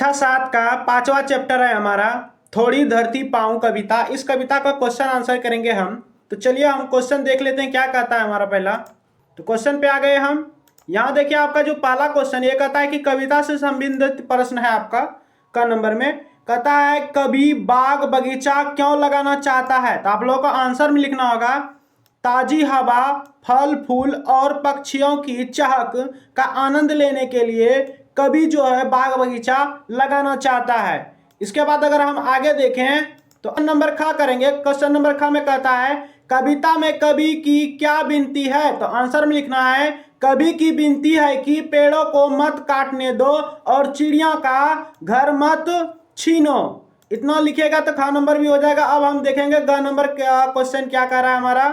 कक्षा 7 का 5वां चैप्टर है हमारा थोड़ी धरती पाऊं कविता। इस कविता का क्वेश्चन आंसर करेंगे हम। तो चलिए हम क्वेश्चन देख लेते हैं क्या कहता है हमारा पहला। तो क्वेश्चन पे आ गए हम। यहाँ देखिए आपका जो पहला क्वेश्चन ये कहता है कि कविता से संबंधित प्रश्न है आपका का नंबर में। कहता है कवि बाग बगीचा क्यों लगाना चाहता है। तो आप लोगों को आंसर में लिखना होगा ताजी हवा, फल फूल और पक्षियों की चहक का आनंद लेने के लिए कवि जो है बाग बगीचा लगाना चाहता है। इसके बाद अगर हम आगे देखें तो नंबर खा करेंगे। क्वेश्चन नंबर खा में कहता है कविता में कवि की क्या विनती है। तो आंसर में लिखना है कवि की विनती है कि पेड़ों को मत काटने दो और चिड़िया का घर मत छीनो। इतना लिखेगा तो खा नंबर भी हो जाएगा। अब हम देखेंगे ग नंबर क्या क्वेश्चन क्या कह रहा है हमारा।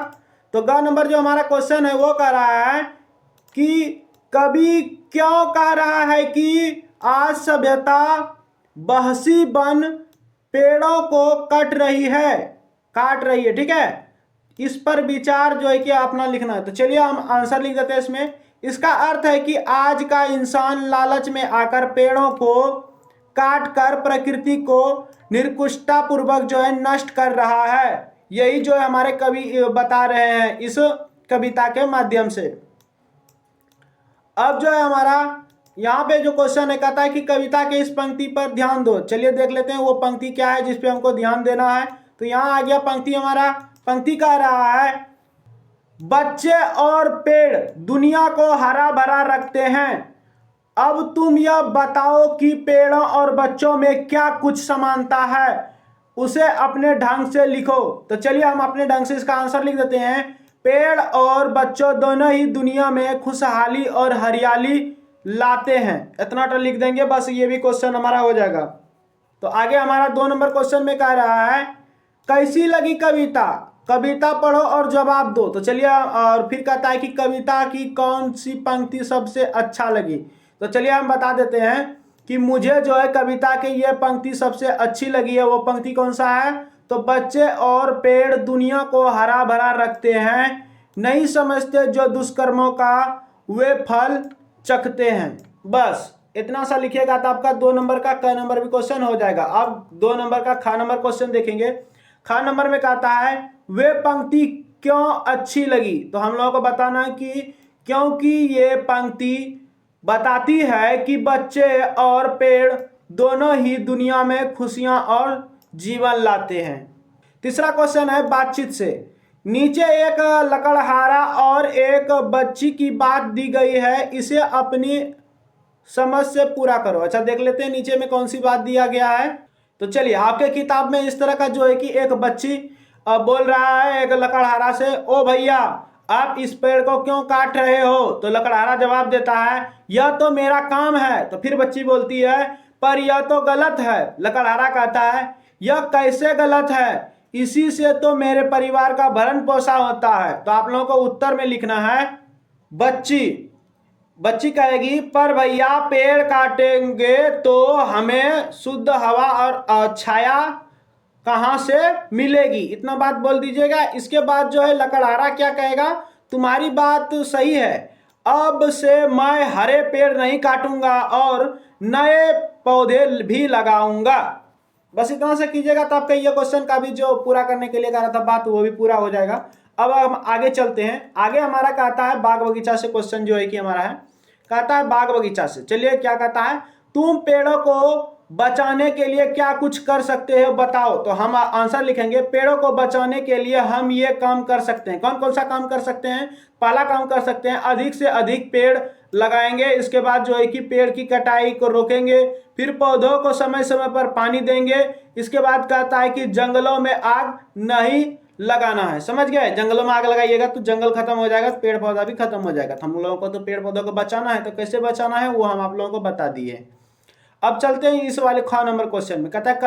तो ग नंबर जो हमारा क्वेश्चन है वो कह रहा है कि कवि क्यों कह रहा है कि आज सभ्यता बहसी बन पेड़ों को काट रही है। ठीक है, इस पर विचार जो है कि अपना लिखना है। तो चलिए हम आंसर लिख देते हैं इसमें। इसका अर्थ है कि आज का इंसान लालच में आकर पेड़ों को काट कर प्रकृति को निकृष्टता पूर्वक जो है नष्ट कर रहा है। यही जो है हमारे कवि बता रहे हैं इस कविता के माध्यम से। अब जो है हमारा यहाँ पे जो क्वेश्चन है कहता है कि कविता के इस पंक्ति पर ध्यान दो। चलिए देख लेते हैं वो पंक्ति क्या है जिस पे हमको ध्यान देना है। तो यहाँ आ गया पंक्ति हमारा। पंक्ति कह रहा है बच्चे और पेड़ दुनिया को हरा भरा रखते हैं। अब तुम यह बताओ कि पेड़ों और बच्चों में क्या कुछ समानता है, उसे अपने ढंग से लिखो। तो चलिए हम अपने ढंग से इसका आंसर लिख देते हैं। पेड़ और बच्चों दोनों ही दुनिया में खुशहाली और हरियाली लाते हैं। इतना तो लिख देंगे बस, ये भी क्वेश्चन हमारा हो जाएगा। तो आगे हमारा 2 नंबर क्वेश्चन में कह रहा है कैसी लगी कविता, कविता पढ़ो और जवाब दो। तो चलिए और फिर कहता है कि कविता की कौन सी पंक्ति सबसे अच्छा लगी। तो चलिए हम बता देते हैं कि मुझे जो है कविता की ये पंक्ति सबसे अच्छी लगी है। वो पंक्ति कौन सा है। तो बच्चे और पेड़ दुनिया को हरा भरा रखते हैं, नहीं समझते जो दुष्कर्मों का वे फल चखते हैं। बस इतना सा लिखिएगा तो आपका 2 नंबर का क नंबर भी क्वेश्चन हो जाएगा। अब 2 नंबर का खा नंबर क्वेश्चन देखेंगे। खा नंबर में कहता है वे पंक्ति क्यों अच्छी लगी। तो हम लोगों को बताना है कि क्योंकि ये पंक्ति बताती है कि बच्चे और पेड़ दोनों ही दुनिया में खुशियां और जीवन लाते हैं। तीसरा क्वेश्चन है बातचीत से। नीचे एक लकड़हारा और एक बच्ची की बात दी गई है, इसे अपनी समझ से पूरा करो। अच्छा देख लेते हैं नीचे में कौन सी बात दिया गया है। तो चलिए आपके किताब में इस तरह का जो है कि एक बच्ची बोल रहा है एक लकड़हारा से, ओ भैया आप इस पेड़ को क्यों काट रहे हो। तो लकड़हारा जवाब देता है यह तो मेरा काम है। तो फिर बच्ची बोलती है पर यह तो गलत है। लकड़हारा कहता है यह कैसे गलत है, इसी से तो मेरे परिवार का भरण पोषण होता है। तो आप लोगों को उत्तर में लिखना है बच्ची कहेगी पर भैया पेड़ काटेंगे तो हमें शुद्ध हवा और छाया कहाँ से मिलेगी। इतना बात बोल दीजिएगा। इसके बाद जो है लकड़हारा क्या कहेगा, तुम्हारी बात सही है, अब से मैं हरे पेड़ नहीं काटूंगा और नए पौधे भी लगाऊंगा। बस इतना से कीजिएगा तो आपका ये क्वेश्चन का भी जो पूरा करने के लिए कह रहा था बात वो भी पूरा हो जाएगा। अब हम आगे चलते हैं। आगे हमारा कहता है बाग बगीचा से क्वेश्चन जो है कि हमारा है कहता है बाग बगीचा से। चलिए क्या कहता है तुम पेड़ों को बचाने के लिए क्या कुछ कर सकते हो बताओ। तो हम आंसर लिखेंगे पेड़ों को बचाने के लिए हम ये काम कर सकते हैं। कौन कौन सा काम कर सकते हैं। पहला काम कर सकते हैं अधिक से अधिक पेड़ लगाएंगे। इसके बाद जो है कि पेड़ की कटाई को रोकेंगे। फिर पौधों को समय समय पर पानी देंगे। इसके बाद कहता है कि जंगलों में आग नहीं लगाना है। समझ गए, जंगलों में आग लगाइएगा तो जंगल खत्म हो जाएगा, पेड़ पौधा भी खत्म हो जाएगा। तो हम लोगों को तो पेड़ पौधों को बचाना है, तो कैसे बचाना है वो हम आप लोगों को बता दिए। अब चलते हैं इस वाले ख नंबर क्वेश्चन में। कहता है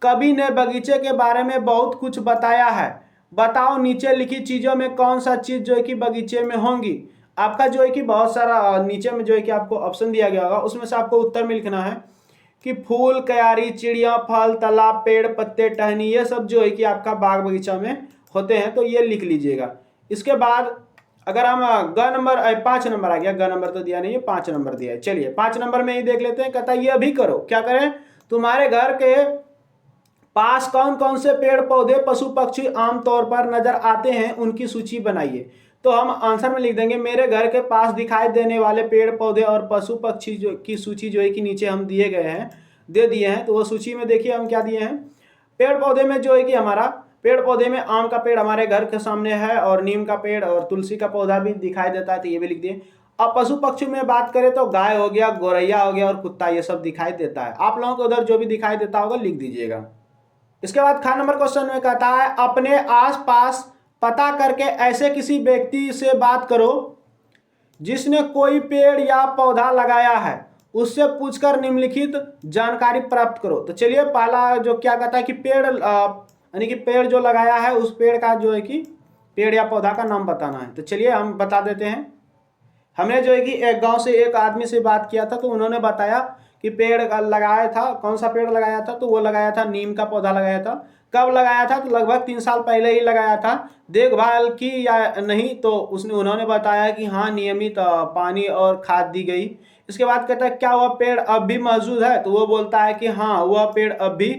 कवि ने बगीचे के बारे में बहुत कुछ बताया है, बताओ नीचे लिखी चीजों में कौन सा चीज जो है कि बगीचे में होंगी। आपका जो है कि बहुत सारा नीचे में जो है कि आपको ऑप्शन दिया गया होगा, उसमें से आपको उत्तर में लिखना है कि फूल, क्यारी, चिड़िया, फल, तालाब, पेड़, पत्ते, टहनी, ये सब जो है कि आपका बाग बगीचा में होते हैं। तो ये लिख लीजिएगा। इसके बाद अगर हम ग नंबर 5 नंबर आ गया, ग नंबर तो दिया नहीं है, 5 नंबर दिया है। चलिए 5 नंबर में ही देख लेते हैं। कहता है ये भी करो, क्या करें, तुम्हारे घर के पास कौन कौन से पेड़ पौधे पशु पक्षी आमतौर पर नजर आते हैं उनकी सूची बनाइए। तो हम आंसर में लिख देंगे मेरे घर के पास दिखाई देने वाले पेड़ पौधे और पशु पक्षी जो की सूची जो है कि नीचे हम दिए गए हैं, दे दिए हैं। तो वो सूची में देखिए हम क्या दिए हैं। पेड़ पौधे में जो है कि हमारा पेड़ पौधे में आम का पेड़ हमारे घर के सामने है और नीम का पेड़ और तुलसी का पौधा भी दिखाई देता है, तो ये भी लिख दिए। अब पशु पक्षी में बात करें तो गाय हो गया, गौरैया हो गया और कुत्ता, ये सब दिखाई देता है। आप लोगों को उधर जो भी दिखाई देता होगा लिख दीजिएगा। इसके बाद ख नंबर क्वेश्चन में कहता है अपने आसपास पता करके ऐसे किसी व्यक्ति से बात करो जिसने कोई पेड़ या पौधा लगाया है, उससे पूछकर निम्नलिखित जानकारी प्राप्त करो। तो चलिए पहला जो क्या कहता है कि पेड़ यानी कि पेड़ जो लगाया है उस पेड़ का जो है कि पेड़ या पौधा का नाम बताना है। तो चलिए हम बता देते हैं। हमने जो है कि एक गांव से एक आदमी से बात किया था, तो उन्होंने बताया कि पेड़ लगाया था। कौन सा पेड़ लगाया था, तो वो लगाया था नीम का पौधा लगाया था। कब लगाया था, तो लगभग 3 साल पहले ही लगाया था। देखभाल की या नहीं, तो उन्होंने बताया कि हाँ नियमित पानी और खाद दी गई। इसके बाद कहता है क्या वह पेड़ अब भी मौजूद है, तो वो बोलता है कि हाँ वह पेड़ अब भी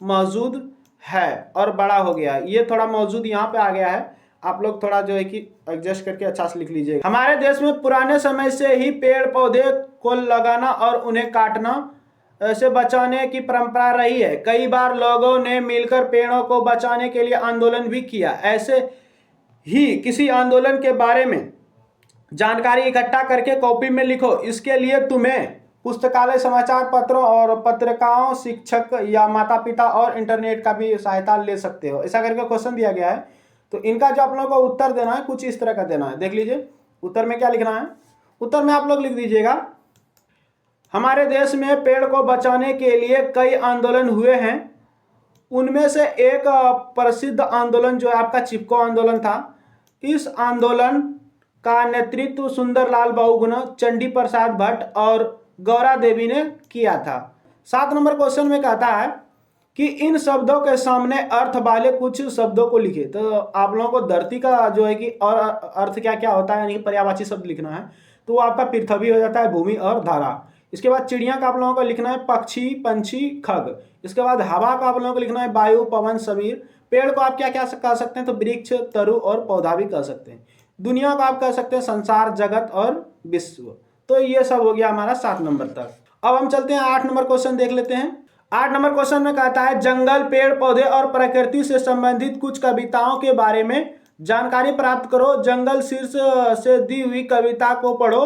मौजूद है और बड़ा हो गया है। ये थोड़ा मौजूद यहाँ पे आ गया है, आप लोग थोड़ा जो है कि एडजस्ट करके अच्छा से लिख लीजिएगा। हमारे देश में पुराने समय से ही पेड़ पौधे को लगाना और उन्हें काटना से बचाने की परंपरा रही है। कई बार लोगों ने मिलकर पेड़ों को बचाने के लिए आंदोलन भी किया। ऐसे ही किसी आंदोलन के बारे में जानकारी इकट्ठा करके कॉपी में लिखो। इसके लिए तुम्हें पुस्तकालय, समाचार पत्रों और पत्रिकाओं, शिक्षक या माता पिता और इंटरनेट का भी सहायता ले सकते हो। ऐसा करके क्वेश्चन दिया गया है। तो इनका जो आप लोगों को उत्तर देना है कुछ इस तरह का देना है। देख लीजिए उत्तर में क्या लिखना है। उत्तर में आप लोग लिख दीजिएगा हमारे देश में पेड़ को बचाने के लिए कई आंदोलन हुए हैं। उनमें से एक प्रसिद्ध आंदोलन जो है आपका चिपको आंदोलन था। इस आंदोलन का नेतृत्व सुंदरलाल बहुगुणा, चंडी प्रसाद भट्ट और गौरा देवी ने किया था। 7 नंबर क्वेश्चन में कहता है कि इन शब्दों के सामने अर्थ वाले कुछ शब्दों को लिखे। तो आप लोगों को धरती का जो है कि और अर्थ क्या क्या होता है यानी कि पर्यायवाची शब्द लिखना है। तो वो आपका पृथ्वी हो जाता है, भूमि और धारा। इसके बाद चिड़िया का आप लोगों को लिखना है पक्षी, पंछी, खग। इसके बाद हवा का आप लोगों को लिखना है वायु, पवन, समीर। पेड़ को आप क्या क्या कह सकते हैं, तो वृक्ष, तरु और पौधा भी कह सकते हैं। दुनिया को आप कह सकते हैं संसार, जगत और विश्व। तो ये सब हो गया हमारा 7 नंबर तक। अब हम चलते हैं 8 नंबर क्वेश्चन देख लेते हैं। 8 नंबर क्वेश्चन में कहता है जंगल, पेड़ पौधे और प्रकृति से संबंधित कुछ कविताओं के बारे में जानकारी प्राप्त करो। जंगल शीर्ष से दी हुई कविता को पढ़ो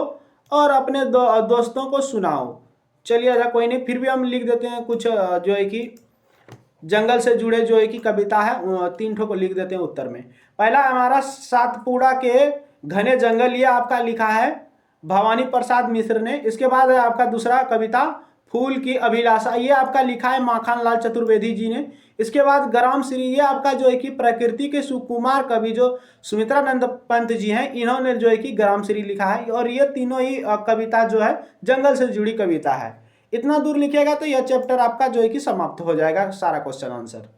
और अपने दोस्तों को सुनाओ। चलिए ऐसा कोई नहीं, फिर भी हम लिख देते हैं कुछ जो है कि जंगल से जुड़े जो है कि कविता है 3 ठो को लिख देते हैं उत्तर में। पहला हमारा सातपुड़ा के घने जंगल, ये आपका लिखा है भवानी प्रसाद मिश्र ने। इसके बाद है आपका दूसरा कविता फूल की अभिलाषा, ये आपका लिखा है माखन लाल चतुर्वेदी जी ने। इसके बाद ग्राम श्री, ये आपका जो है कि प्रकृति के सुकुमार कवि जो सुमित्रानंद पंत जी हैं, इन्होंने जो है कि ग्राम श्री लिखा है। और ये तीनों ही कविता जो है जंगल से जुड़ी कविता है। इतना दूर लिखिएगा तो यह चैप्टर आपका जो है कि समाप्त हो जाएगा, सारा क्वेश्चन आंसर।